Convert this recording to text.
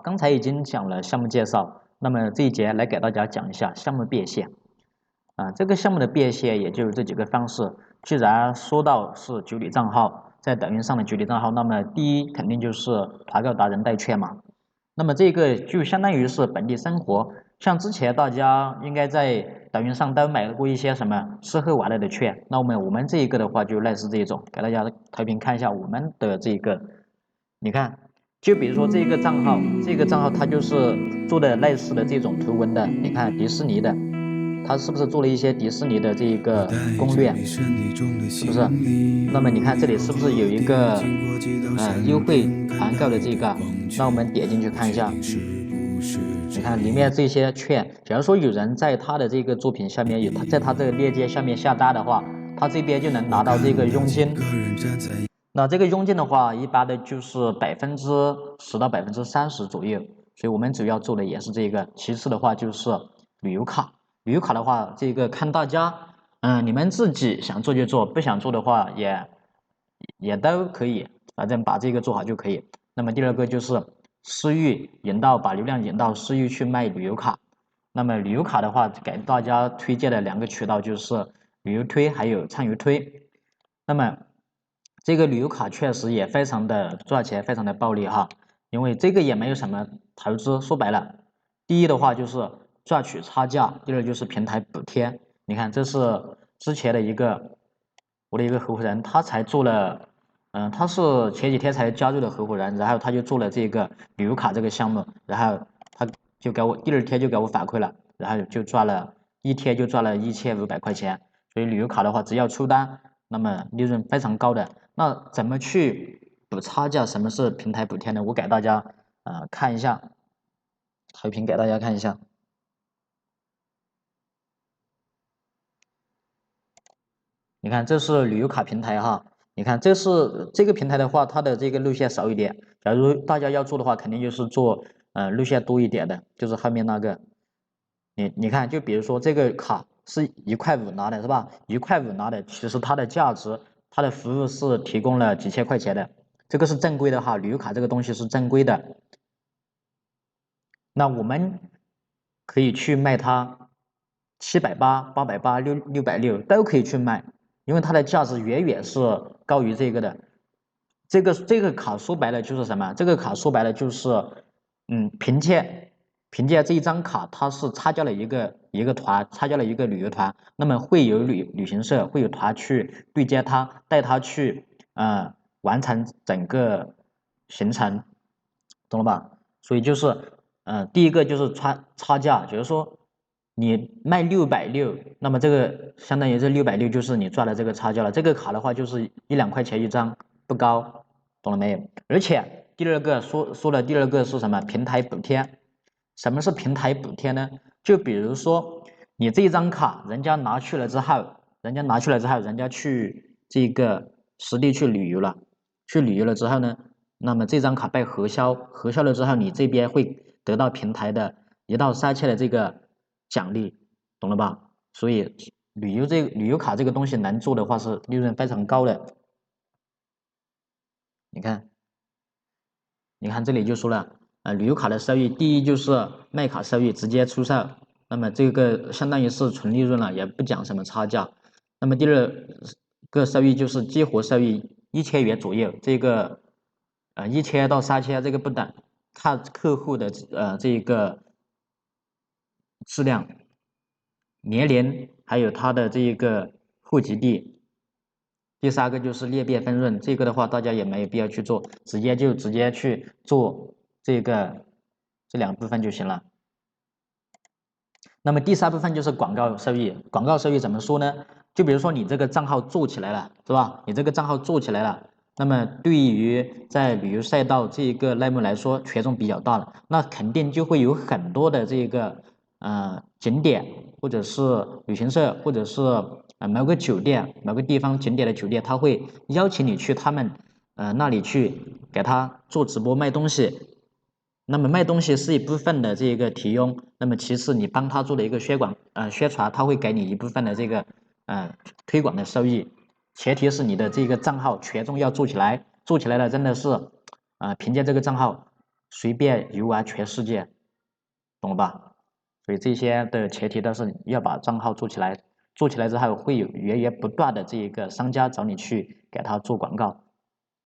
刚才已经讲了项目介绍，那么这一节来给大家讲一下项目变现。这个项目的变现也就是这几个方式。既然说到是九里账号，在抖音上的九里账号，那么第一肯定就是团购达人带券嘛。那么这个就相当于是本地生活，像之前大家应该在抖音上都买过一些什么吃喝玩乐的券，那我们这一个的话就类似这种，给大家投屏看一下我们的这个，你看。就比如说这个账号，它就是做的类似的这种图文的，你看迪士尼的，它是不是做了一些迪士尼的这个攻略？是不是？那么你看这里是不是有一个优惠团购的这个？那我们点进去看一下，你看里面这些券，假如说有人在他的这个作品下面在他这个链接下面下单的话，他这边就能拿到这个佣金。那这个佣金的话，一般的就是10%到30%左右，所以我们主要做的也是这个。其次的话就是旅游卡，旅游卡的话，这个看大家，你们自己想做就做，不想做的话也都可以，反正把这个做好就可以。那么第二个就是私域把流量引到私域去卖旅游卡。那么旅游卡的话，给大家推荐的2个渠道就是旅游推还有畅游推。那么这个旅游卡确实也非常的赚钱，非常的暴利哈，因为这个也没有什么投资，说白了，第一的话就是赚取差价，第二就是平台补贴。你看，这是之前的我的一个合伙人，他才做了，他是前几天才加入的合伙人，然后他就做了这个旅游卡这个项目，然后他就给我第2天就给我反馈了，然后就赚了1天就赚了1500块钱。所以旅游卡的话，只要出单，那么利润非常高的。那怎么去补差价？什么是平台补贴呢？我给大家看一下，投屏给大家看一下。你看，这是旅游卡平台哈。你看，这个平台的话，它的这个路线少一点。假如大家要做的话，肯定就是做路线多一点的，就是后面那个。你看，就比如说这个卡是1.5块拿的是吧？1.5块拿的，其实它的价值，它的服务是提供了几千块钱的，这个是正规的哈。旅游卡这个东西是正规的，那我们可以去卖它780、880、660都可以去卖，因为它的价值远远是高于这个的。这个卡说白了就是什么？这个卡说白了就是，凭借这一张卡，它是参加了一个团，参加了一个旅游团，那么会有旅行社会有团去对接他，带他去完成整个行程，懂了吧？所以就是第一个就是差价，就是说你卖660，那么这个相当于这660就是你赚了这个差价了。这个卡的话就是1-2块钱一张，不高，懂了没有？而且第二个说的第二个是什么？平台补贴。什么是平台补贴呢？就比如说你这张卡，人家拿去了之后，人家去这个实地去旅游了，之后呢，那么这张卡被核销了之后，你这边会得到平台的1到3千的这个奖励，懂了吧？所以旅游卡这个东西能做的话是利润非常高的。你看这里就说了，旅游卡的收益，第一就是卖卡收益直接出售，那么这个相当于是纯利润了，也不讲什么差价。那么第二个收益就是激活收益1000元左右，这个1000到3000这个不等，看客户的这个质量、年龄，还有他的这个户籍地。第3个就是裂变分润，这个的话大家也没有必要去做，直接去做这2部分就行了。那么第3部分就是广告收益，广告收益怎么说呢？就比如说你这个账号做起来了，是吧？你这个账号做起来了，那么对于在旅游赛道这一个类目来说权重比较大了，那肯定就会有很多的这个景点或者是旅行社或者是某个酒店某个地方景点的酒店，他会邀请你去他们那里去给他做直播卖东西。那么卖东西是一部分的这个提佣，那么其次你帮他做的一个宣传，他会给你一部分的这个推广的收益，前提是你的这个账号权重要做起来，做起来了真的是凭借这个账号随便游玩全世界，懂了吧？所以这些的前提都是要把账号做起来，做起来之后会有源源不断的这一个商家找你去给他做广告，